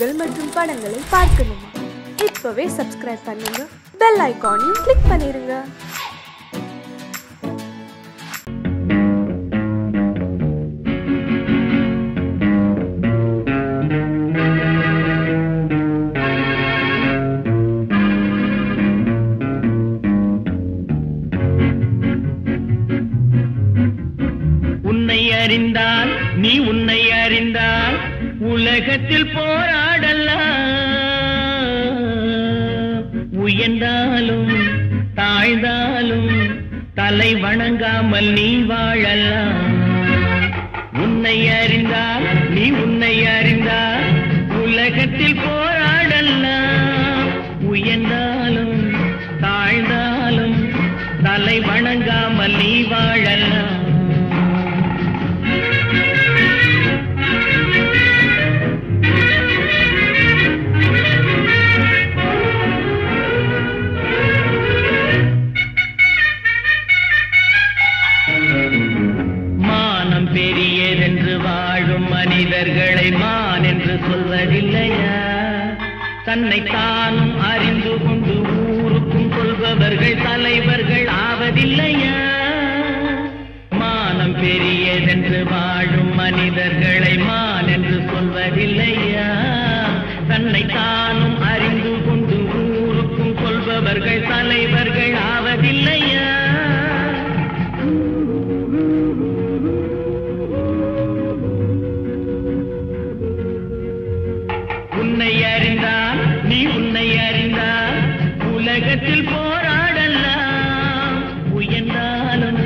நிகழ்ச்சிகள் மற்றும் படங்களை பார்க்கணுமா? இப்பவே சப்ஸ்கிரைப் பண்ணுங்க, பெல் ஐகானையும் கிளிக் பண்ணிருங்க. அறிந்தால் நீ உன்னை அறிந்தால் உலகத்தில் போராடலாம். உயர்ந்தாலும் தாழ்ந்தாலும் தலை வணங்காமல் நீ வாழலாம். உன்னை அறிந்தால் நீ உன்னை அறிந்தால் உலகத்தில் போராடலாம். உயர்ந்தாலும் தாழ்ந்தாலும் தலை வணங்காமல் நீ வாழலாம். பெரியதென்று வாழும் மனிதர்களை மான் என்று சொல்வதில்லையா? தன்னை தானும் அறிந்து கொண்டு ஊருக்கும் கொள்பவர்கள் தலைவர்கள் ஆவதில்லையா? மானம் பெரியதென்று வாழும் மனிதர்களை மான் என்று சொல்வதில்லையா? தன்னை தானும் அறிந்து கொண்டு ஊருக்கும் கொள்பவர்கள் தலைவர்கள் ஆவதில்லையா? உன்னை அறிந்தால் நீ உன்னை அறிந்தால் உலகத்தில் போராடலாம். உயர்ந்தாலும்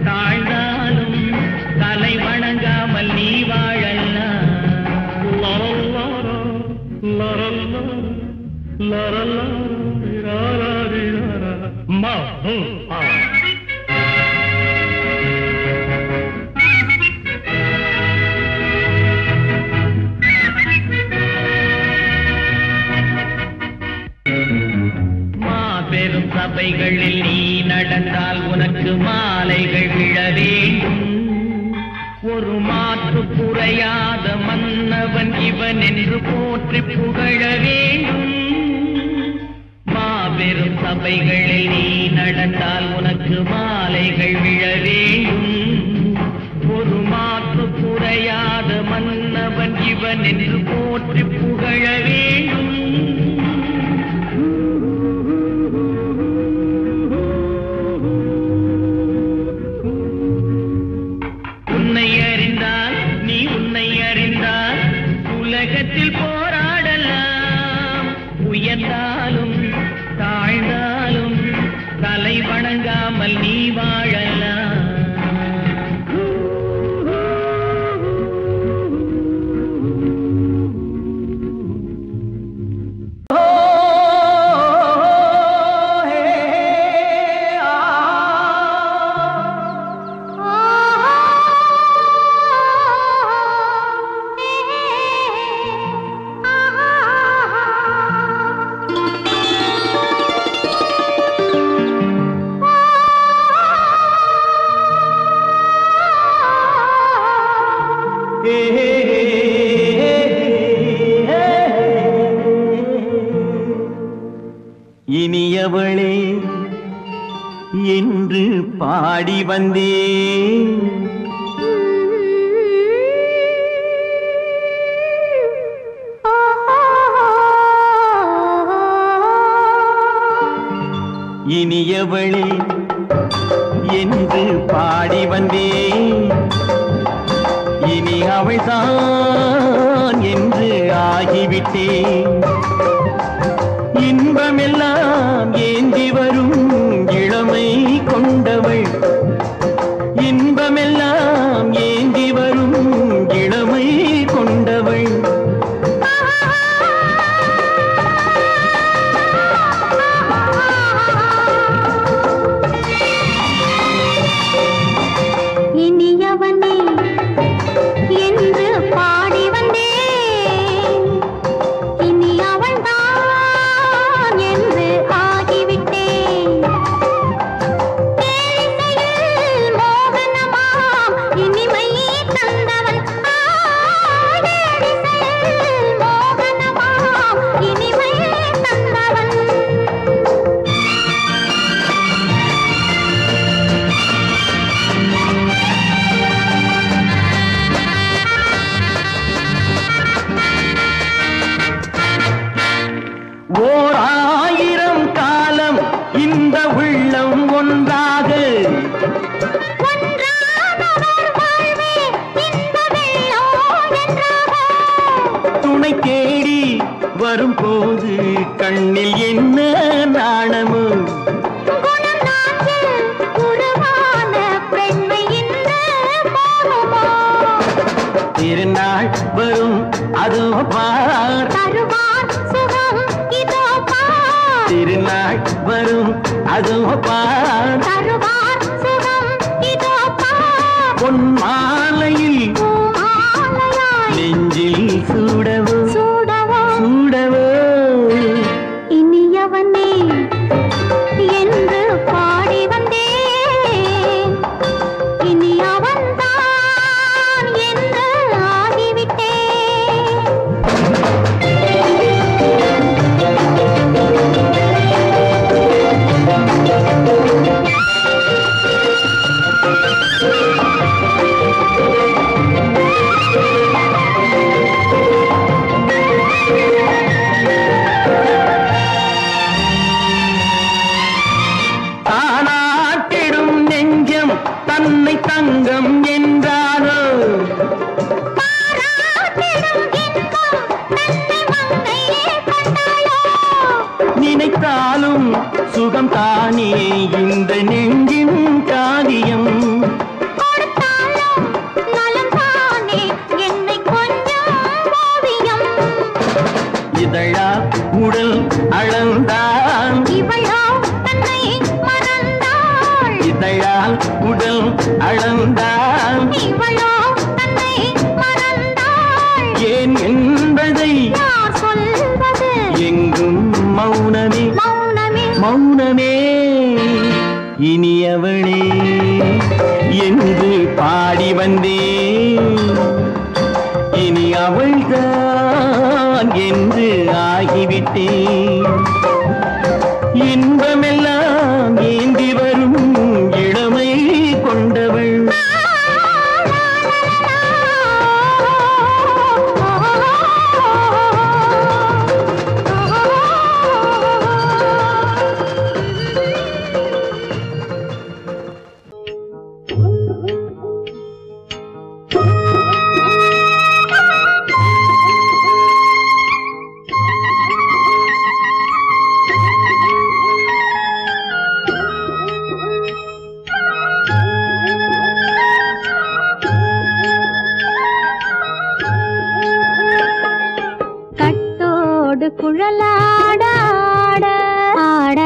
தாழ்ந்தாலும் தலை வணங்காமல் நீ வாழலாம். பெரும் சபைகளில் நீ நடந்தால் உனக்கு மாலைகள் விழ வேண்டும். ஒரு மாற்று குறையாத மன்னவன் இவன் என்று போற்றி புகழ வேண்டும். மாபெரும் சபைகளில் நீ நடந்தால் உனக்கு மாலைகள் விழ வேண்டும். ஒரு மாற்று குறையாத மன்னவன் இவன் என்று போற்றி புகழ வேண்டும். உன்னை அறிந்தால் நீ உன்னை அறிந்தால் உலகத்தில் போராடலாம். உயர்ந்தாலும் தாழ்ந்தாலும் தலை வணங்காமல் நீ வாழலாம். இனியவளே என்று பாடி வந்தேன். இனியவளே என்று பாடி வந்தேன். இனி அவள்தான் என்று ஆகிவிட்டேன். இன்பமெல்லாம் ஏந்தி வரும் இளமை கொண்டவள். இன்பமெல்லாம் ஏந்தி வரும் இளமை கொண்டவள். இனியவனே என்று பாடி வந்தேன். இனி அவள்தான் என்று உன்னை தேடி வரும்போது கண்ணில் என்ன நாணமோ திருநாள் வரும் அதோ பார் தருவார் சுகம் இதோ பார் திருநாள் வரும் அதோ பார் தருவார் சுகம் இதோ பார் பொன் மாலையில் மாலையாய் நெஞ்சில் சூடவோ சூடவோ சூடவோ இனியவனே என்று பாடி வந்தேன் இனி அவன்தான் என்று ஆகிவிட்டேன் தானாட்டிடும் நெஞ்சம் தன்னை தங்கம் என்றாரோ பாராட்டிடும் இன்பம் தன்னை மங்கையே கண்டாயோ நினைத்தாலும் சுகம் தானே இந்த நெஞ்சின் காரியம் கொடுத்தாலும் நலம் தானே என்னை கொஞ்சம் ஓவியம் இதழா உடல் அளந்தான் இவளோ தன்னை மறந்தாள் இதழால் உடல் அளந்தான் இவளோ தன்னை மறந்தாள் ஏன் என்பதை யார் சொல்வது எங்கும் மௌனமே மௌனமே மௌனமே இனியவளே என்று பாடி வந்தேன் இனி அவள்தான் என்று ஆகிவிட்டேன் இன்பமெல்லாம் ஏந்தி வரும் இளமை கொண்டவள் கட்டோடு குழலாட ஆட ஆட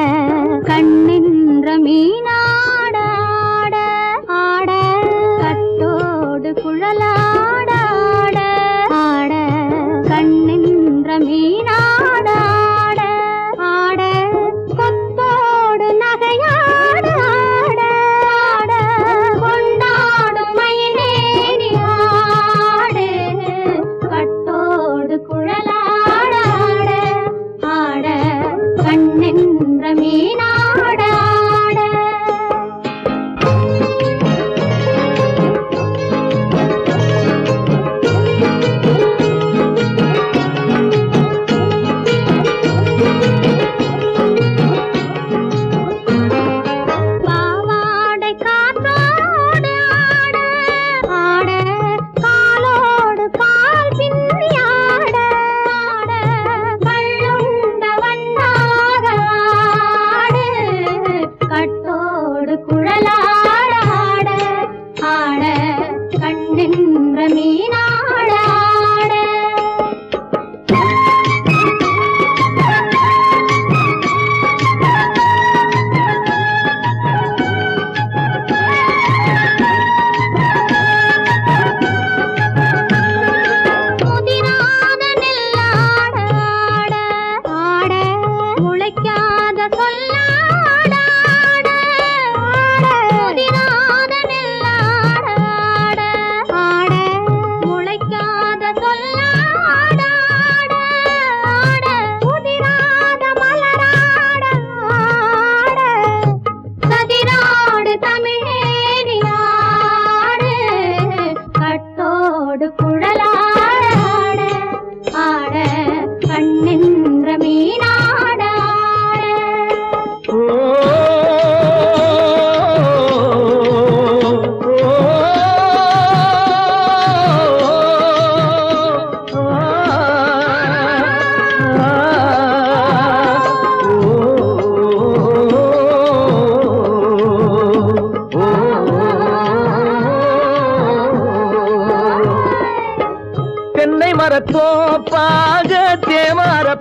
கண்ணின்ற மீனாட ஆட ஆட கட்டோடு குழலாட ஆட ஆட கண்ணின்ற மீனாட ஆட ஆட கொத்தோடு நகையாட ஆட ஆட கொண்டாடும் மயிலேறி ஆடு கட்டோடு குழலாட ஆட ஆட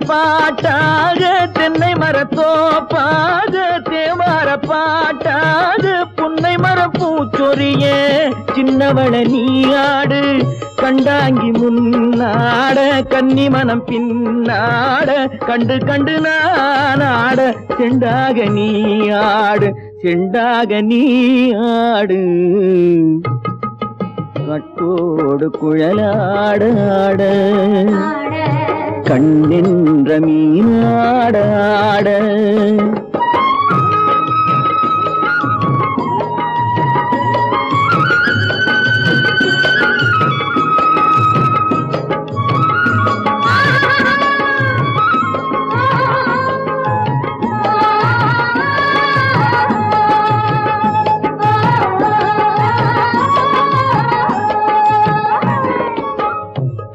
பாட்டாக தென்னை மரத்தோப்பாக தேவார பாட்டாக புன்னை மர பூச்சொரிய சின்னவள நீயாடு கண்டாங்கி முன்னாட கன்னி மனம் பின்னாட கண்டு கண்டு நானாட செண்டாக நீயாடு செண்டாக நீயாடு கட்டோடு குழலாடாட கண்ணென்ற மீனாடாட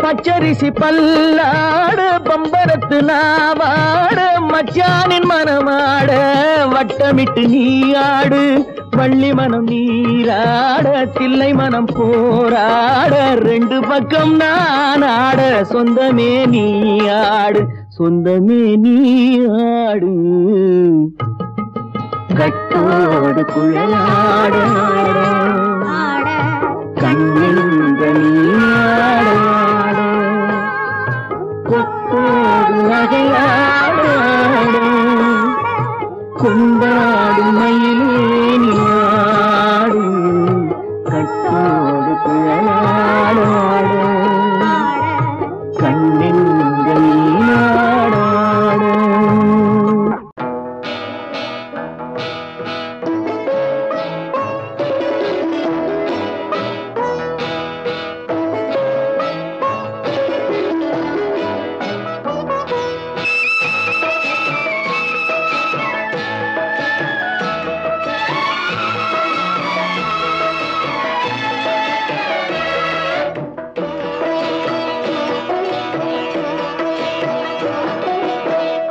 பச்சரிசி பல்லாட பம்பரத்து நாவாட மச்சானின் மனமாட வட்டமிட்டு நீயாடு வள்ளி மனம் நீராட தில்லை மனம் போராட ரெண்டு பக்கம் நானாட சொந்தமே நீயாடு சொந்தமே நீயாடு கட்டோடு குழலாட கண்ணென்ற நீயாட கொத்தோடு நகையாட கொண்டாடு மயிலேனியாடு கட்டோடு குழலாட கண்ணென்ற நீயாட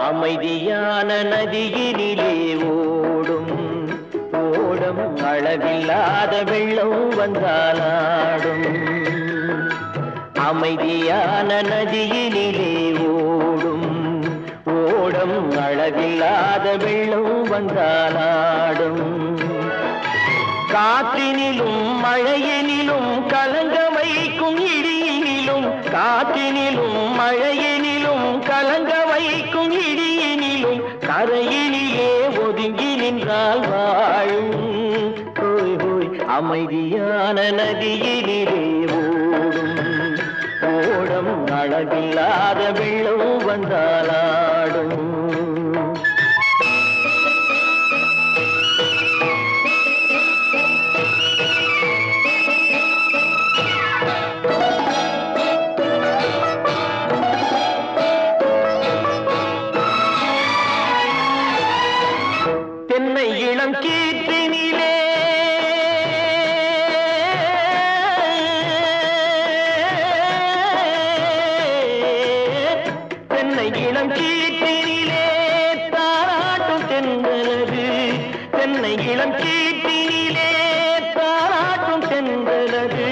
அமைதியான நதியினிலே ஓடும் ஓடம் அளவில்லாத வெள்ளம் வந்தாலாடும் அமைதியான நதியினிலே ஓடும் ஓடம் அளவில்லாத வெள்ளம் வந்தாலாடும் காற்றினிலும் மழையினிலும் கலங்க வைக்கும் இடியினிலும் காற்றினிலும் மழையினிலும் கலங்க வைக்கும் இடியினிலும் கரையினிலே ஒதுங்கி நின்றால் வாழும் ஹோய் ஹோய் அமைதியான நதியினிலே ஓடும் ஓடம் அளவில்லாத வெள்ளம் வந்தாலாடும் தென்னை இளம் கீற்றினிலே தென்னை இளம் கீற்றினிலே தாராட்டும் தென்றலது தென்னை இளம் கீற்றினிலே தாராட்டும் தென்றலது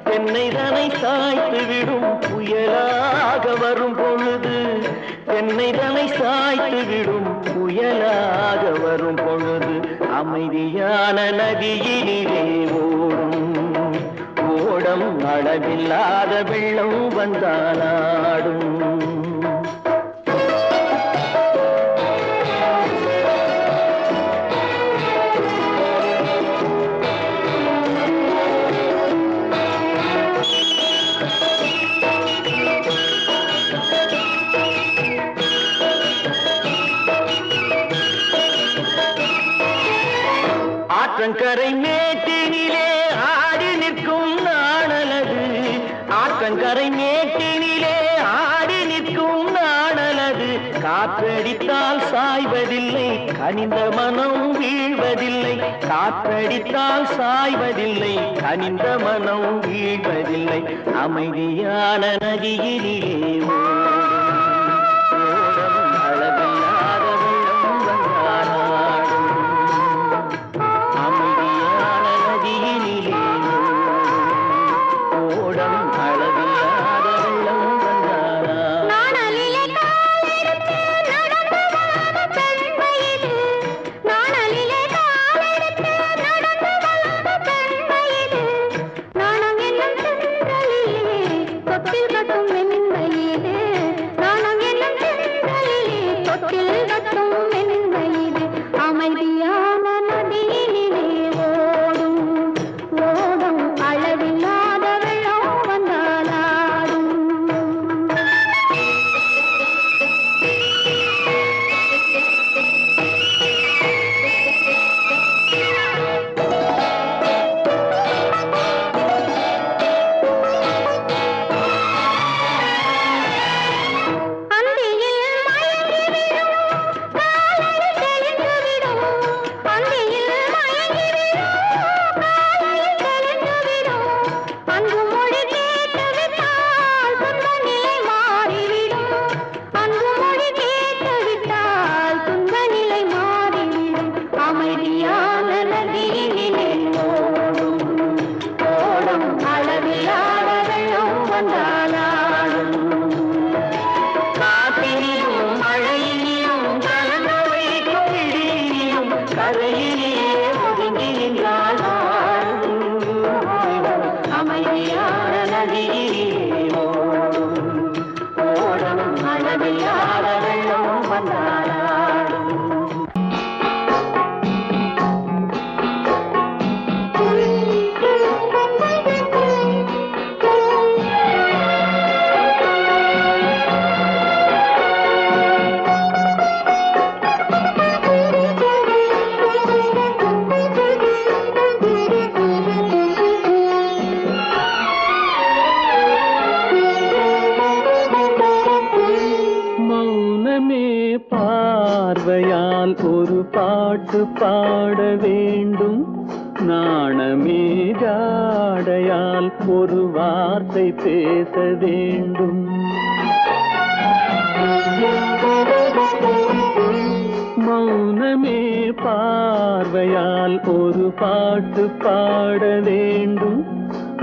தென்னை தனை சாய்த்து விடும் புயலாக வரும் பொழுது தென்னை தனை சாய்த்து விடும் புயலாக வரும் பொழுது அமைதியான நதியினிலே ஓடும் ஓடம் அளவில்லாத வெள்ளம் வந்தாலாடும் ஆற்றங்கரை மேட்டினிலே ஆடி நிற்கும் நாணலது ஆற்றங்கரை மேட்டினிலே ஆடி நிற்கும் நாணலது காற்றடித்தால் சாய்வதில்லை கனிந்த மனம் வீழ்வதில்லை காற்றடித்தால் சாய்வதில்லை கனிந்த மனம் வீழ்வதில்லை அமைதியான நதியினிலே ஓடும் அளவில்லாத வெள்ளம் வந்தாலாடும் அமைதியான நதியினிலே ஓடம் அளவில்லாத வெள்ளம் வந்தாலாடும் தொட்டில் கட்டும் மென்மையிலே அமைதியான நதியினிலே ஓடும் ஓடும் அளவில்லாத வெள்ளம் வந்தாலாடும். பார்வையால் ஒரு பாட்டு பாட வேண்டும், நாணமே ஜாடையால் ஒரு வார்த்தை பேச வேண்டும். மௌனமே பார்வையால் ஒரு பாட்டு பாட வேண்டும்,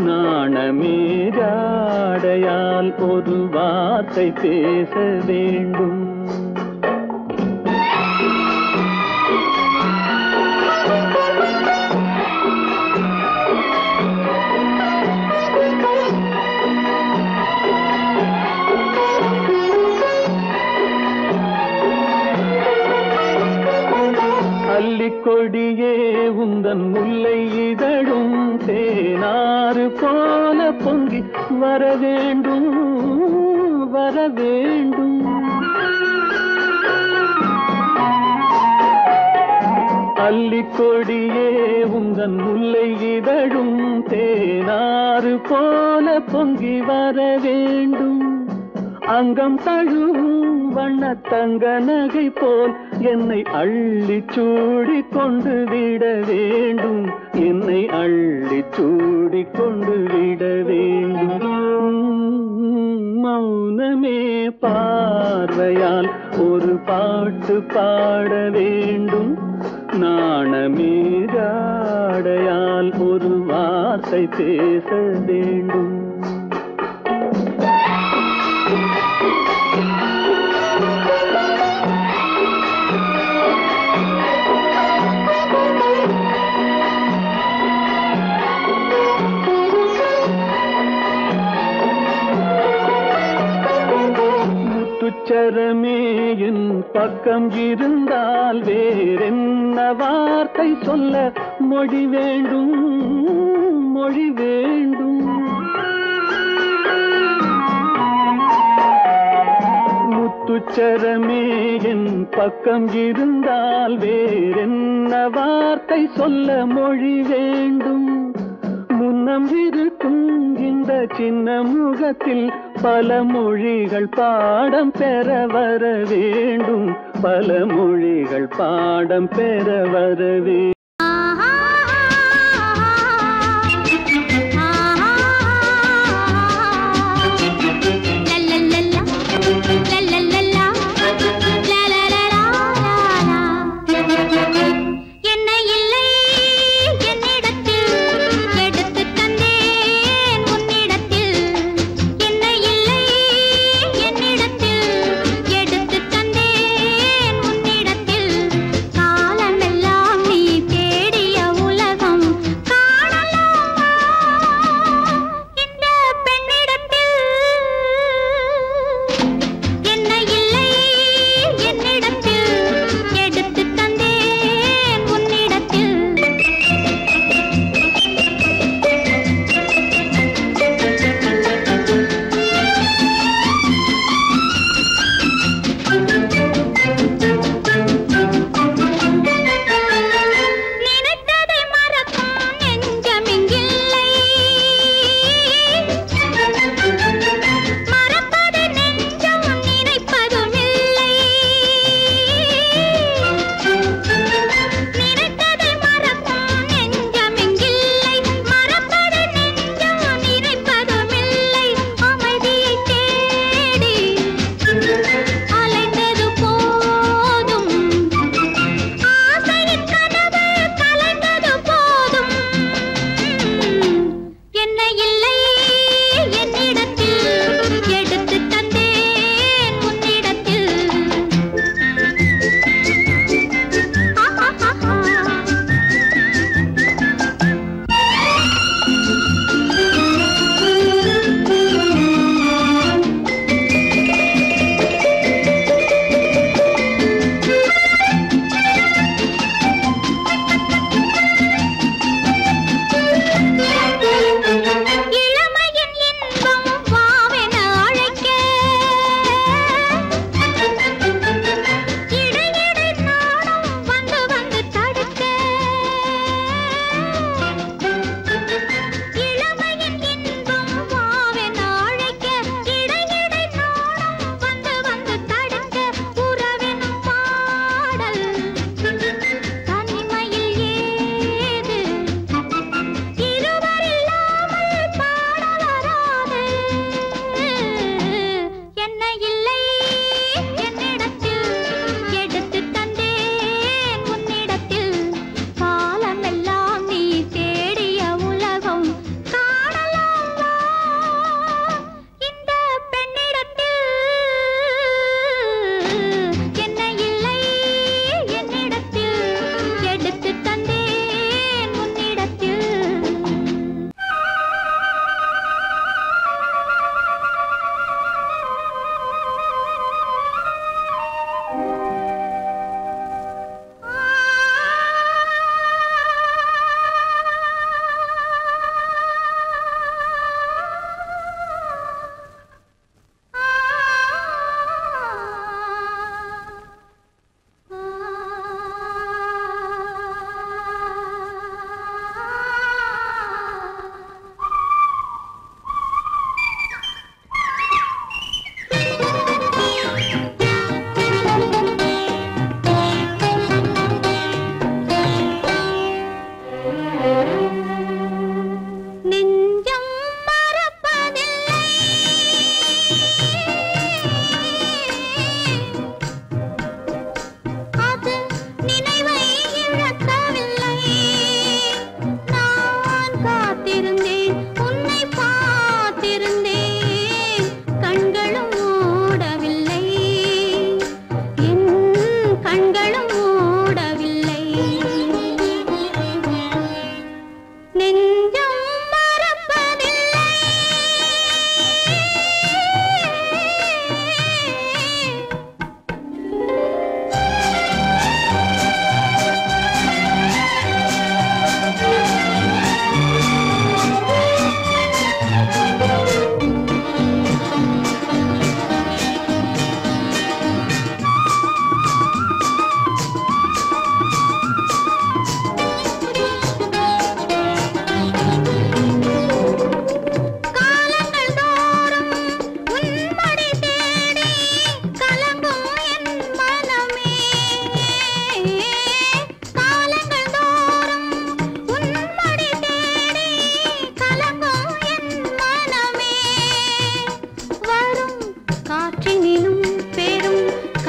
நாணமே ஜாடையால் ஒரு வார்த்தை பேச வேண்டும். கொடியே உந்தன் முல்லை இதழும் தேனாறு போல பொங்கி வர வேண்டும் வர வேண்டும். அல்லிக்கொடியே உந்தன் முல்லை இதழும் தேனாறு போல பொங்கி வர வேண்டும். அங்கம் தழுவும் வண்ண தங்க நகை போல் என்னை அள்ளி சூடி கொண்டு விட வேண்டும், என்னை அள்ளி சூடி கொண்டு விட வேண்டும். மௌனமே பார்வையால் ஒரு பாட்டு பாட வேண்டும், நாணமே ஜாடையால் ஒரு வார்த்தை பேச வேண்டும். முத்துச்சரமே என் பக்கம் இருந்தால் வேறென்ன வார்த்தை சொல்ல மொழி வேண்டும் மொழி வேண்டும். முத்துச்சரமே என் பக்கம் இருந்தால் வேறென்ன வார்த்தை சொல்ல மொழி வேண்டும். முன்னம் இருக்கும் இந்த சின்ன முகத்தில் பல மொழிகள் பாடம் பெற வர வேண்டும், பல மொழிகள் பாடம் பெற வர வேண்டும். காலமெல்லாம் நீ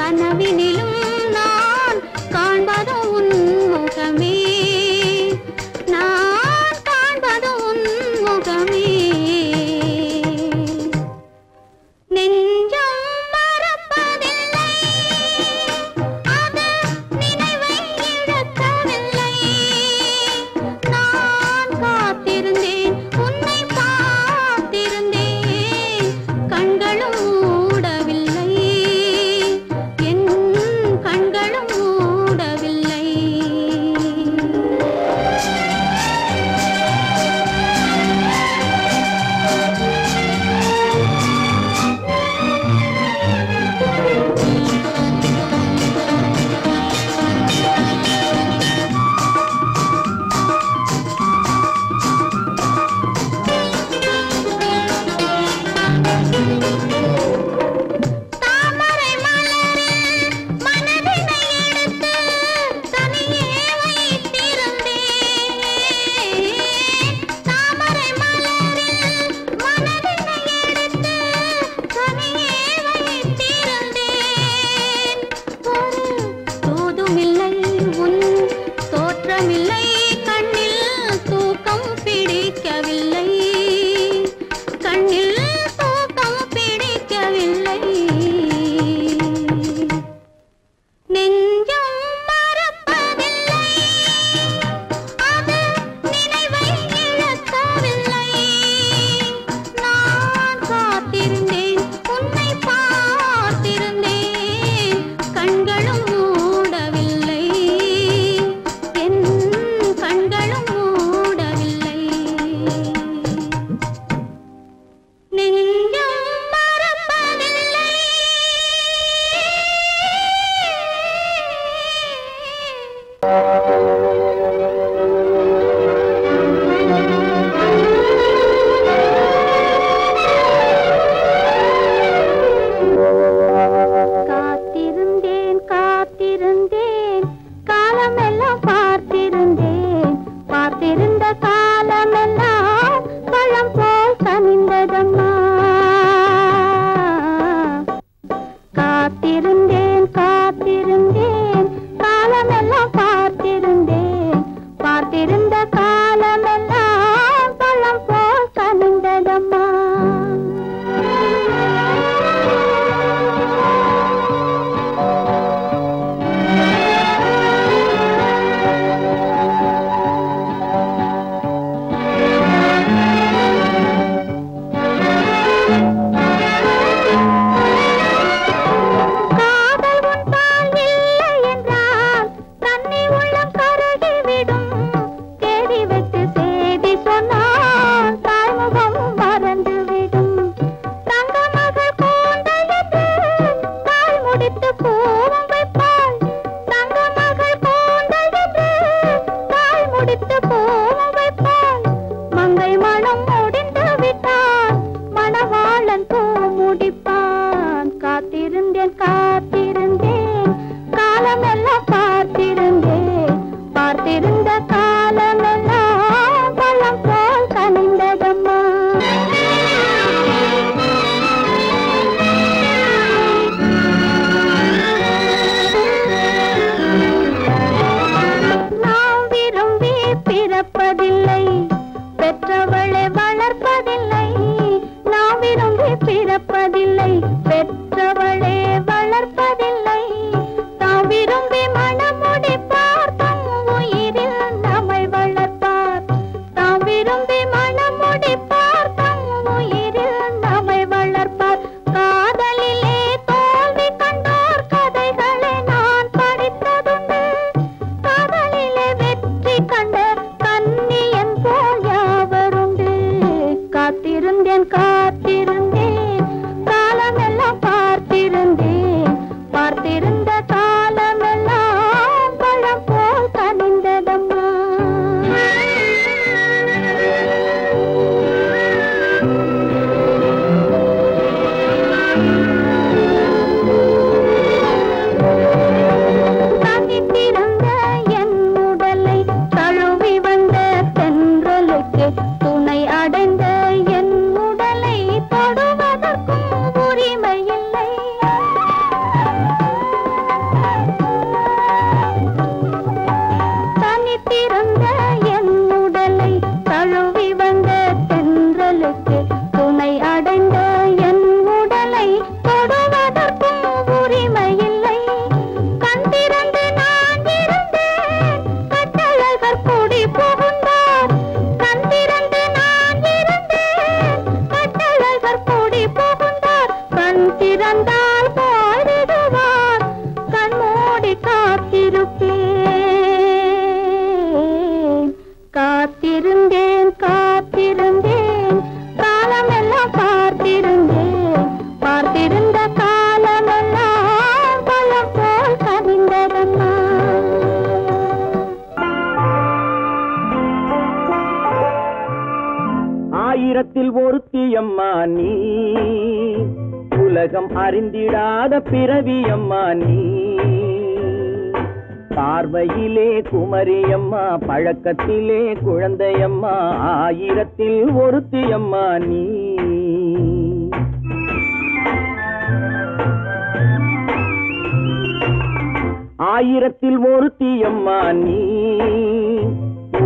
கனவினிலும் நான் காண்பது உன் முகமே நான் காண்பது உன் முகமே நெஞ்சம் மறப்பதில்லை அது நினைவை இழக்கவில்லை நான் காத்திருந்தேன் உன்னை பார்த்திருந்தேன் கண்களும் மூடவில்லை என் கண்களும் மூடவில்லை தாமரை மலரில் மனதினை எடுத்து தனியே வைத்திருந்தேன் தாமரை மலரில் மனதினை எடுத்து தனியே வைத்திருந்தேன் ஒரு தூதுமில்லை உன் தோற்றமில்லை கண்ணில் தூக்கம் பிடிக்கவில்லை கண்ணில் தூக்கம் பிடிக்கவில்லை நெஞ்சம் மறப்பதில்லை அது நினைவை இழக்கவில்லை நான் காத்திருந்தேன் உன்னை பார்த்திருந்தேன் கண்களும் மூடவில்லை என் கண்களும் மூடவில்லை நெஞ்சம் மறப்பதில்லை காத்திருந்தேன் காத்திருந்தேன் காலமெல்லாம் பார்த்திருந்தேன் பார்த்திருந்த காலமெல்லாம் பழம் போல் கனிந்ததம்மா காத்திருந்தேன் காத்திருந்தேன் காலமெல்லாம் பார்த்திருந்தேன் பார்த்திருந்த காலமெல்லாம் பழம் போல் கனிந்ததம்மா காதல் உன்பால் இல்லை என்றால் தன்னை உள்ளம் கருகிவிடும் தேடி வைத்து செய்தி சொன்னால் தாய்முகம் மறந்துவிடும் தங்க மகள் கூந்தல் என்று தாய் முடித்து பூவும் வைப்பாள் தங்க மகள் கூந்தல் என்று தாய் முடித்து பூவும் வைப்பாள் மங்கை மனம் முடிந்து விட்டான் மணவாளன் பூ முடிப்பான் காத்திருந்தேன் காத்திருந்தேன் காலமெல்லாம் பார்த்திருந்தேன் பார்த்திருந்த காலமெல்லாம் பழம் போல் கனிந்ததம்மா உலகம் அறிந்திடாத பிறவியம்மா நீ. பார்வையிலே குமரியம்மா, பழக்கத்திலே குழந்தையம்மா, ஆயிரத்தில் ஒருத்தியம்மா நீ. ஆயிரத்தில் ஒருத்தியம்மா நீ.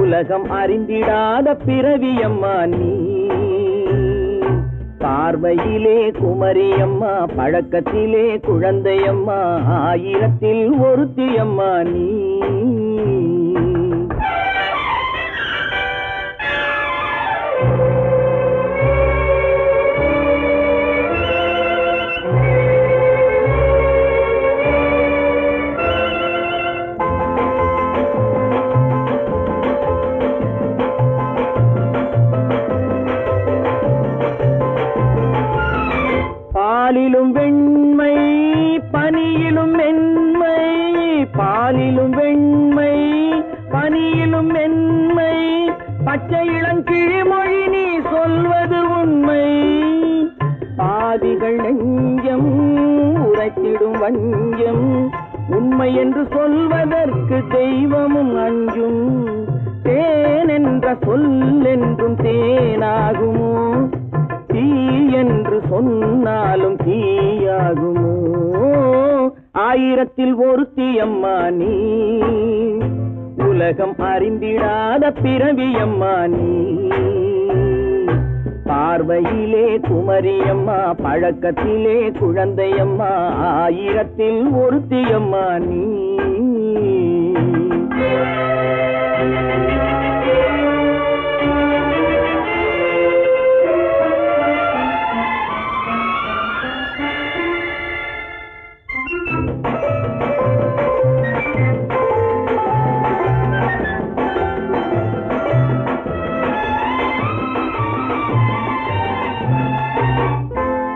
உலகம் அறிந்திடாத பிறவியம்மா நீ. பார்வையிலே குமரியம்மா, பழக்கத்திலே குழந்தையம்மா, ஆயிரத்தில் ஒருத்தியம்மா நீ. பாலிலும் வெண்மை பனியிலும் மென்மை, பாலிலும் வெண்மை பனியிலும் மென்மை, பச்சை இளங்கிழிமொழி நீ சொல்வது உண்மை. பாதிகள் நெஞ்சம் உரைத்திடும் வஞ்சம், உண்மை என்று சொல்வதற்கு தெய்வமும் அஞ்சும். தேன் என்ற சொல் என்றும் தேனாகுமோ, தீ என்று சொன்னாலும் தீயாகுமோ. ஆயிரத்தில் ஒருத்தியம்மா நீ. உலகம் அறிந்திடாத பிறவியம்மா நீ. பார்வையிலே குமரியம்மா, பழக்கத்திலே குழந்தையம்மா, ஆயிரத்தில் ஒருத்தியம்மா நீ.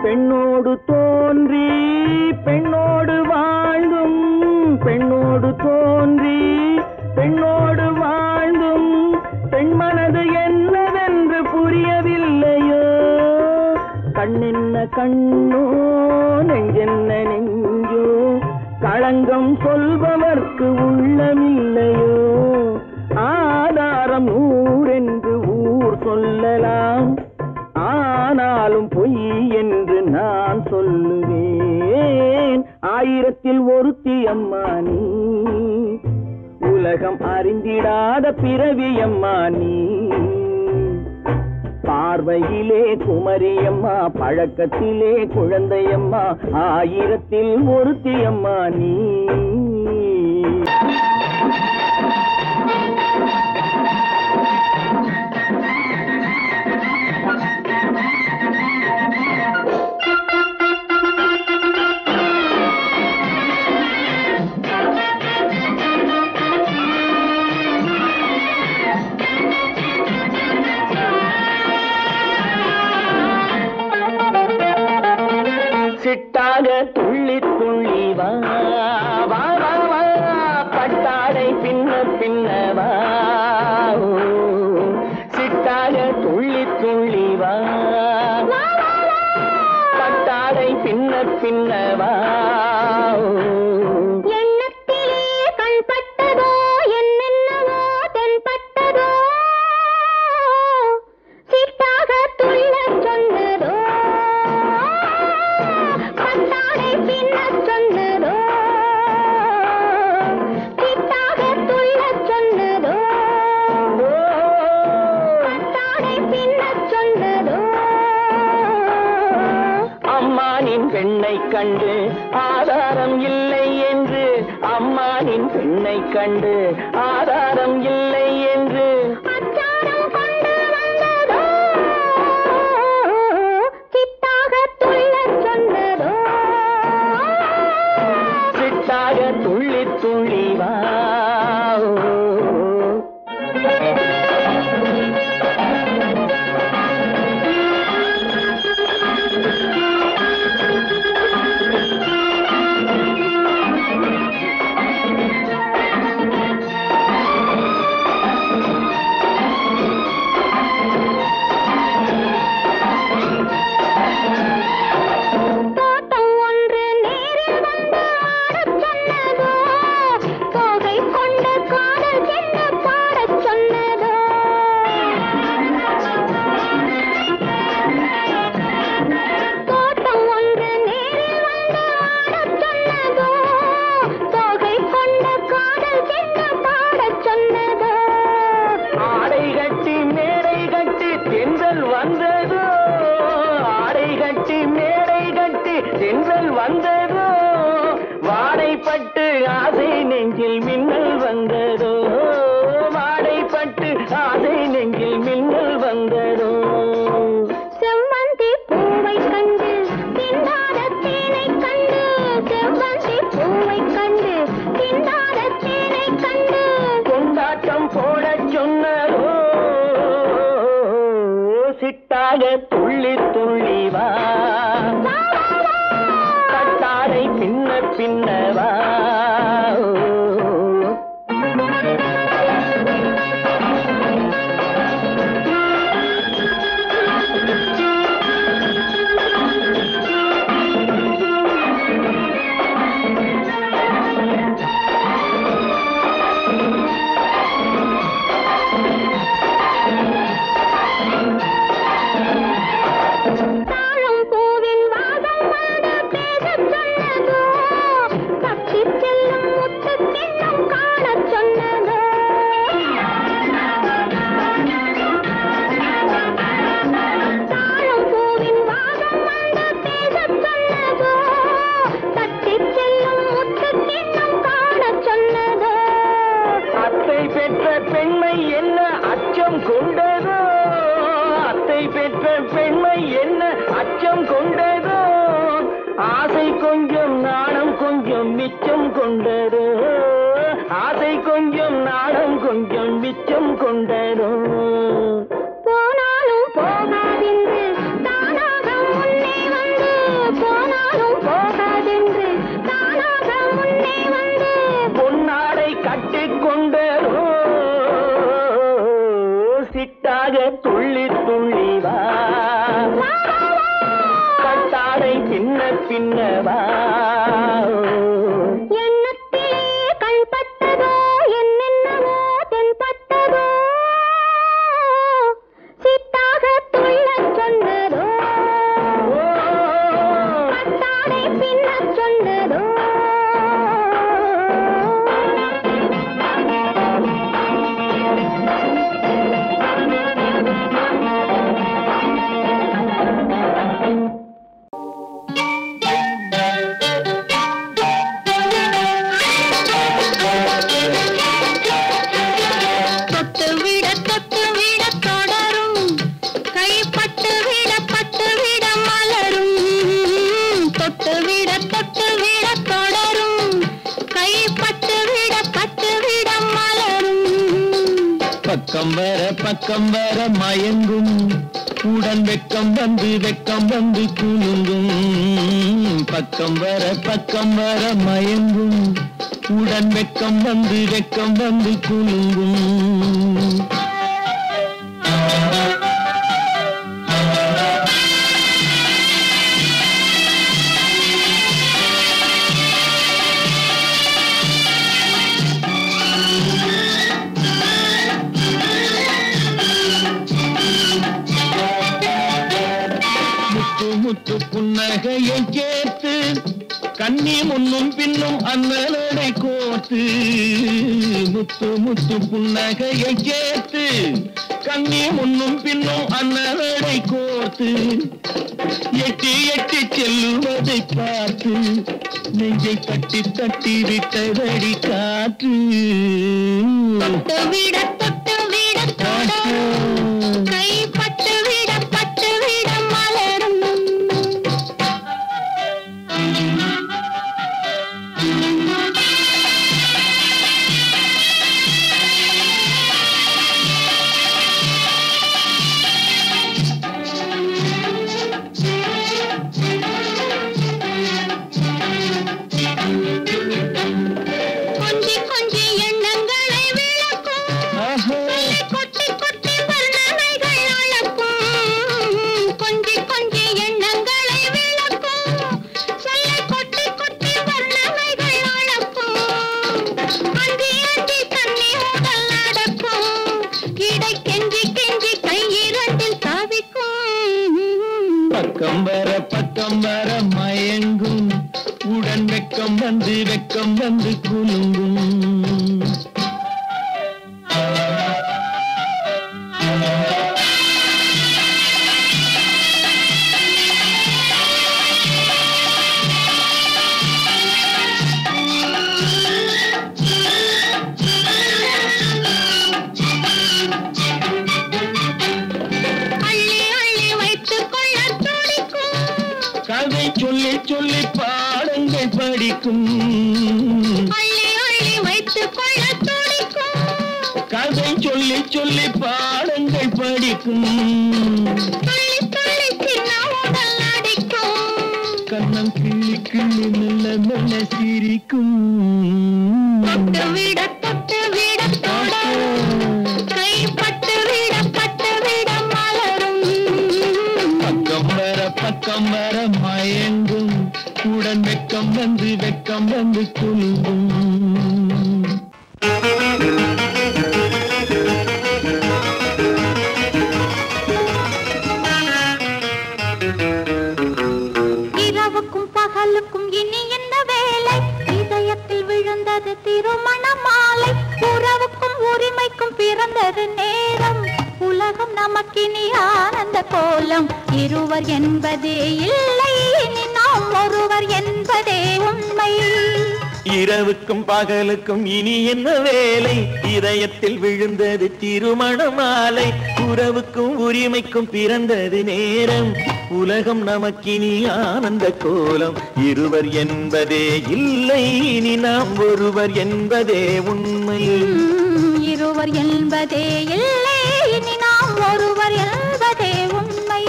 பெண்ணோடு தோன்றி பெண்ணோடு வாழ்ந்தும், பெண்ணோடு தோன்றி பெண்ணோடு வாழ்ந்தும், பெண்மனது என்னவென்று புரியவில்லையோ. கண்ணென்ன கண்ணோ, நெஞ்சென்ன நெஞ்சோ, களங்கம் சொல்பவர்க்கு உள்ளமில்லையோ. ஆதாரம் நூறென்று ஊர் சொல்லலாம், ஆனாலும் பொய் என்று நான் சொல்லுவேன். ஆயிரத்தில் ஒருத்தியம்மா நீ. உலகம் அறிந்திடாத பிறவியம்மா நீ. பார்வையிலே குமரியம்மா, பழக்கத்திலே குழந்தையம்மா, ஆயிரத்தில் ஒருத்தியம்மா நீ. சிட்டாக துள்ளி துள்ளி வா வா வா வா, பட்டாடை பின்ன பின்னவா. சிட்டாக துள்ளி துள்ளி வா, பட்டாடை பின்ன பின்னவா. பெண்ணை கண்டு ஆதாரம் இல்லை என்று, அம்மானின் பெண்ணை கண்டு ஆதாரம் இல்லை என்று அச்சாரம் கொண்டு வந்ததோ, சித்தாக துள்ளச் சொன்னதோ. சித்தாக துள்ளி துள்ளி வா. தோட்டம் வாடைப்பட்டு ஆசை நெஞ்சில் மின்னல் வந்ததோ வாடைப்பட்டு ஆசை நெஞ்சில் மின்னல் வந்ததோ செவ்வந்தி பூவை கண்டு திண்டாட தேனை கண்டு செவ்வந்தி பூவை கண்டு திண்டாட தேனை கண்டு கொண்டாட்டம் போட சொன்னதோ சிட்டாக துள்ளி துள்ளி வா கட்டாரை பின்ன பின்னவா பக்கம் வர மயங்கும் உடன் வெக்கம் வந்து குலுங்கும் பக்கம் வர மயங்கும் உடன் வெக்கம் வந்து குலுங்கும் முத்து புன்னகையை கேட்டு கண்ணி முன்னும் பின்னும் அண்ணனை கோர்த்து முத்து புன்னகையை கேட்டு கண்ணி முன்னும் பின்னும் அண்ணனை கோர்த்து எட்டி செல்லுவதை பார்த்து நெஞ்சை தட்டி விட்டதடி காற்று தொட்டு விட கை பட்டு விட மலரும் பக்கம் வர மயங்கும் உடன் வெக்கம் வந்து குலுங்கும் படிக்கும் அள்ளி அள்ளி வைத்துக் கொள்ள துடிக்கும் கதை சொல்லி சொல்லி பாடங்கள் படிக்கும் துள்ளி துள்ளி சின்ன உடல் அடிக்கும் கண்ணம் கிள்ளி கிள்ளி மெல்ல மெல்ல சிரிக்கும் தொட்டு விட தொட கைப்பட்டு விட மலரும் பக்கம் வர மயங்கும் உடன் வெக்கம் வந்து குலுங்கும் இரவுக்கும் பகலுக்கும் இனி என்ன வேலை இதயத்தில் விழுந்தது திருமண மாலை உறவுக்கும் உரிமைக்கும் பிறந்தது நேரம் உலகம் நமக்கினி ஆனந்த கோலம் இருவர் என்பதே இல்லை இனி நாம் ஒருவர் என்பதே உண்மை இரவுக்கும் பகலுக்கும் இனி என்ன வேலை இதயத்தில் விழுந்தது திருமண மாலை உறவுக்கும் உரிமைக்கும் பிறந்தது நேரம் உலகம் நமக்கினி ஆனந்த கோலம் இருவர் என்பதே இல்லை இனி நாம் ஒருவர் என்பதே உண்மை இருவர் என்பதே இல்லை இனி நாம் ஒருவர் என்பதே உண்மை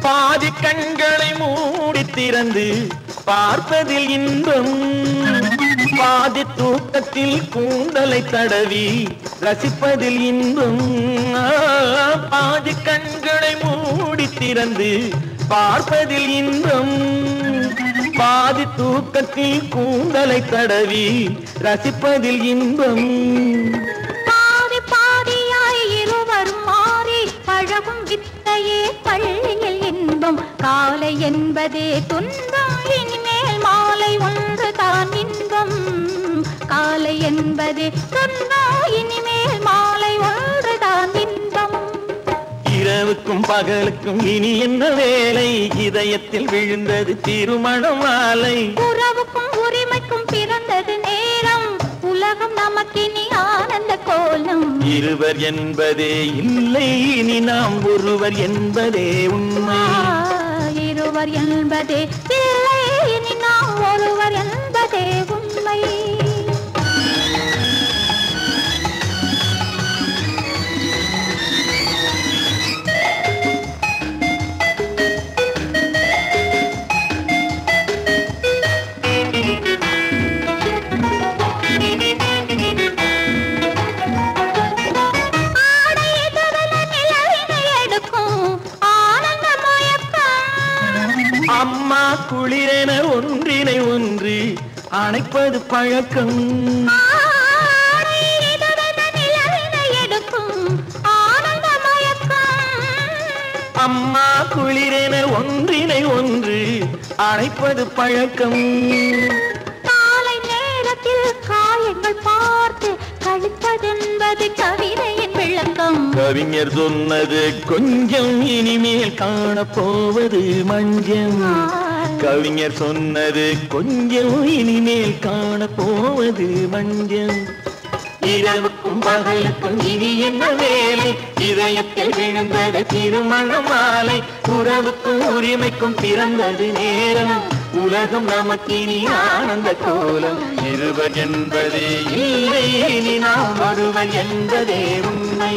பாதி கண்களை மூடி திறந்து பார்ப்பதில் இன்பம் பாதி தூக்கத்தில் கூந்தலை தடவி ரசிப்பதில் இன்பம் பாதி கண்களை மூடி திறந்து பார்ப்பதில் இன்பம் பாதி தூக்கத்தில் கூந்தலை தடவி ரசிப்பதில் இன்பம் பாதி பாதியாய் இருவரும் மாறி பழகும் வித்தையே பள்ளியில் இன்பம் காலை என்பதே துன்பம் இனிமேல் மாலை ஒன்று தான் இன்பம் காலை என்பதே துன்பம் இனிமேல் மாலை ஒன்று தான் இன்பம் இரவுக்கும் பகலுக்கும் இனி என்ன வேலை இதயத்தில் விழுந்தது திருமண மாலை உறவுக்கும் உரிமைக்கும் பிறந்தது நேரம் உலகம் நமக்கினி ஆனந்த கோலம் இருவர் என்பதே இல்லை இனி நாம் ஒருவர் என்பதே உண்மை இருவர் என்பதே இல்லை இனி நாம் ஒருவர் என்பதே உண்மை அம்மா குளிரென ஒன்றினை ஒன்று அணைப்பது பழக்கம் அம்மா குளிரென ஒன்றினை ஒன்று அணைப்பது பழக்கம் காலை நேரத்தில் காயங்கள் பார்த்து கழிப்பதென்பது கவிதையின் விளக்கம் கவிஞர் சொன்னது கொஞ்சம் இனிமேல் காணப்போவது மஞ்சம் கவிஞர் சொன்னது கொஞ்சம் இனிமேல் காணப்போவது மஞ்சம் இரவுக்கும் பகலுக்கும் இனி என்ன வேலை இதயத்தில் விழுந்தது திருமண மாலை உறவுக்கும் உரிமைக்கும் பிறந்தது நேரம் உலகம் நமக்கினி ஆனந்த கோலம் இருவர் என்பதே இல்லை இனி நாம் ஒருவர் என்பதே உண்மை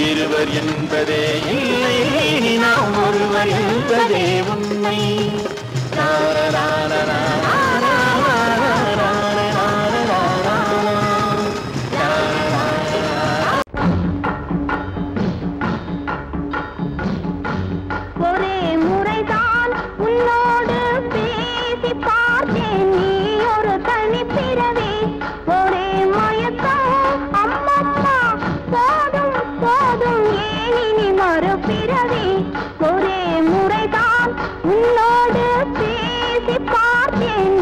இருவர் என்பதே இல்லை இனி நாம் ஒருவர் என்பதே உண்மை ஒரே முறைதான் உன்னோடு பேசி பார்த்தேன் நீ ஒரு தனி பிறவி ஒரே மயக்கம் அம்மம்மா போதும் போதும் ஏன் இனி மறுபிறவி ஒரே முறைதான் உன்னோடு பேசி பார்த்தேன்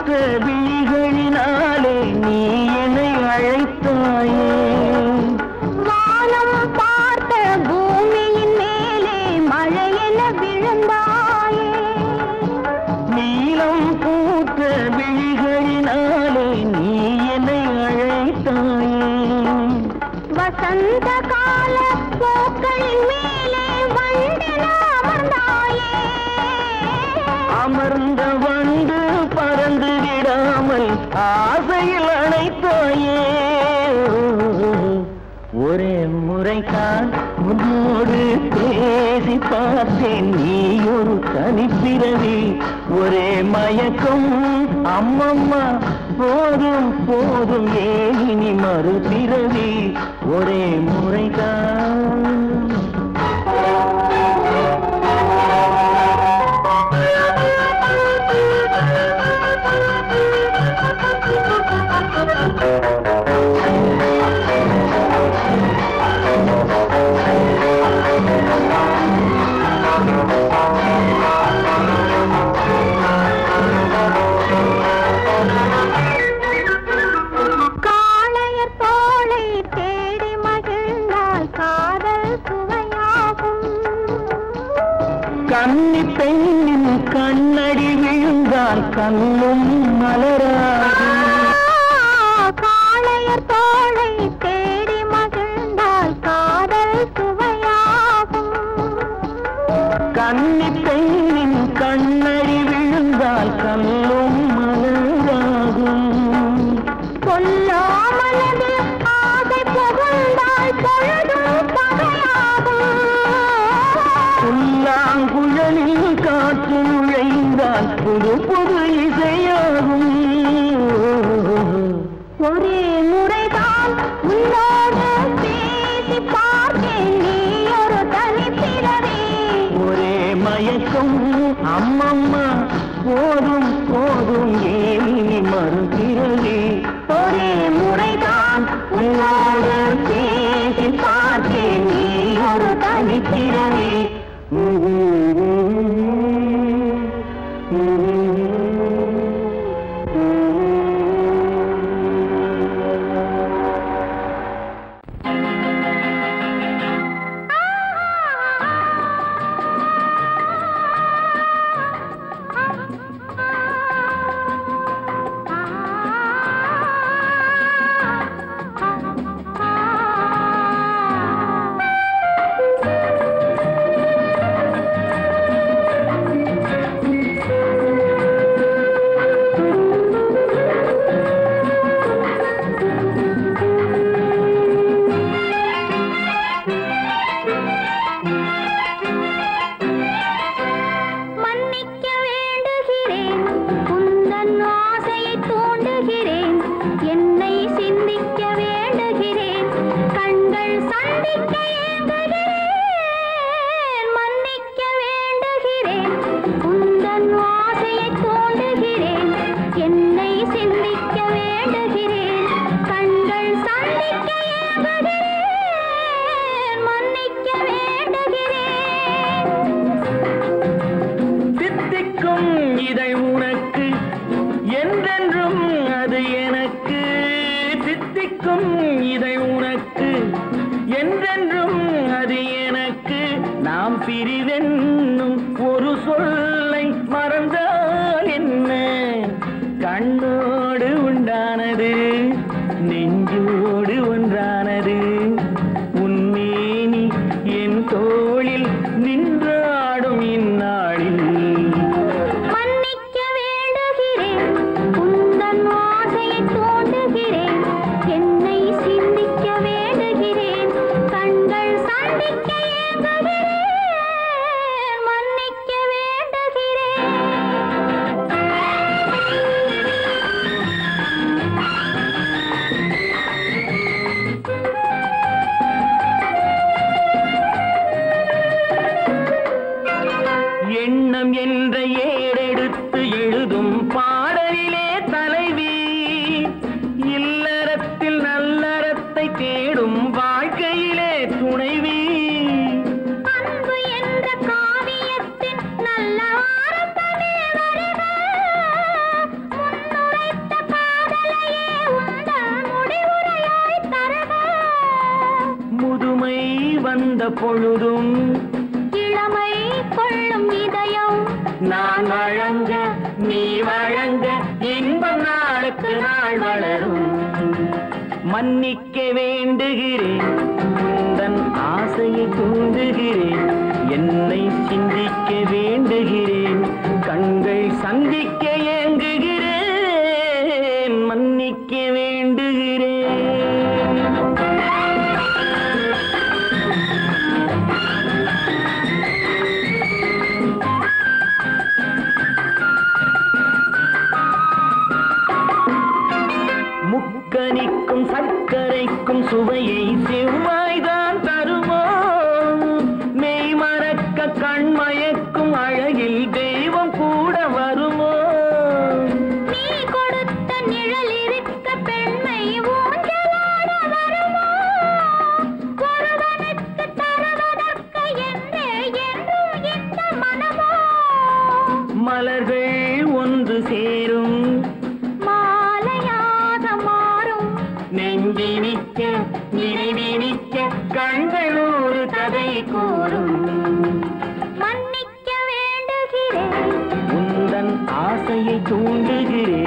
பூத்த விழிகளினாலே நீ என்னை அழைத்தாயே வானம் பார்த்த பூமியின் மேலே மழையென விழுந்தாயே நீலம் பூத்த விழிகளினாலே நீ என்னை அழைத்தாயே வசந்த கால பூக்களின் மேலே வண்டென அமர்ந்தாயே அமர்ந்த வந்து பறந்து விடாமல் ஆசையில் அணைத்தாயே ஒரே முறைதான் உன்னோடு பேசி பார்த்தேன் நீ ஒரு தனிப்பிறவி ஒரே மயக்கம் அம்மம்மா போதும் போதும் ஏனி மறுபிறவி ஒரே முறைதான் காளையர் தோளை தேடி மகிழ்ந்தால் காதல் சுவையாகும் கன்னி பெண்ணின் கண்ணடி விழுந்தால் கண்ணும் மலராகும் காளையர் தோளை தேடி மகிழ்ந்தால் காதல் சுவையாகும் கன்னி பெண்ணின் கண்ணடி விழுந்தால் கண்ணும் மலராகும் கொல்லாமலது ஆசை புகுந்தால் பொழுதும் பகையாகும் புல்லாங்குழலில் காற்று நுழைந்தால் புது புது இசையாகும் ஒரே முறைதான் உன்னோடு பேசி பார்த்தேன் நீ ஒரு தனிப்பிறவி ஒரே மயக்கம் அம்மம்மா போதும் போதும் ஏனி மறுபிறவி ஒரே முறைதான் உன்னோடு பேசி பார்த்தேன் நீ ஒரு தனிப்பிறவி மன்னிக்க வேண்டுகிறேன் உந்தன் ஆசையை தூண்டுகிறேன் என்னை சிந்திக்க வேண்டுகிறேன் கண்கள் சந்திக்க ஏங்குகிறேன் மன்னிக்க வேண்டுகிறேன் உந்தன் ஆசையை தூண்டுகிறேன் என்னை சிந்திக்க வேண்டுகிறேன் கண்கள் சந்திக்க ஏங்குகிறேன் மன்னிக்க வேண்டுகிறேன் தித்திக்கும் இதை உனக்கு என்றென்றும் அது எனக்கு தித்திக்கும் இதை உனக்கு என்றென்றும் அது எனக்கு நாம் பிரிவென்னும் ஒரு சொல்லை மறந்தால் என்ன கண்ணோடு உண்டானது நெஞ்சோடு ஒன்றானது உன்மேனி என் தோளில் நின்றாடும் இந்நாளில் மன்னிக்க வேண்டுகிறேன் உந்தன் ஆசையை தூண்டுகிறேன் என்னை சிந்திக்க வேண்டுகிறேன் கண்கள் சந்திக்க ஏங்குகிறேன் மன்னிக்க வேண்டுகிறேன் எண்ணம் என்ற ஏடெடுத்து எழுதும் பாடலிலே தலைவி இல்லறத்தில் நல்லறத்தை தேடும் வாழ்க்கையிலே துணைவி அன்பு என்ற காவியத்தின் நல்ல வார்த்தையே வருக பொழுதும் இளமை கொள்ளும் இதயம் நான் வழங்க நீ வழங்க இன்பம் நாளுக்கு நாள் வளரும். மன்னிக்க வேண்டுகிறேன் உந்தன் ஆசையை தூண்டுகிறேன், என்னை சிந்திக்க வேண்டுகிறேன், கண்கள் சந்திக்க ஏங்குகிறேன், மன்னிக்க வேண்டுகிறேன். முக்கனிக்கும் சர்க்கரைக்கும் சுவையை செவ்வாய்தான் தருமோ, மெய் மறக்க கண்மயக்கும் அழகில் தெய்வம் கூட வருமோ. நீ கொடுத்த நிழல் இருக்க பெண்மை ஊஞ்சலாட வருமோ, ஒருவனுக்கு தருவதற்கு என்றே என்றும் இந்த மனமோ. மலர்கள் ஒன்று சேரும் நெஞ்சினிக்க நினைவினிக்க கண்கள் ஒரு கதை கூறும். மன்னிக்க வேண்டுகிறேன் உந்தன் ஆசையை தூண்டுகிறேன்,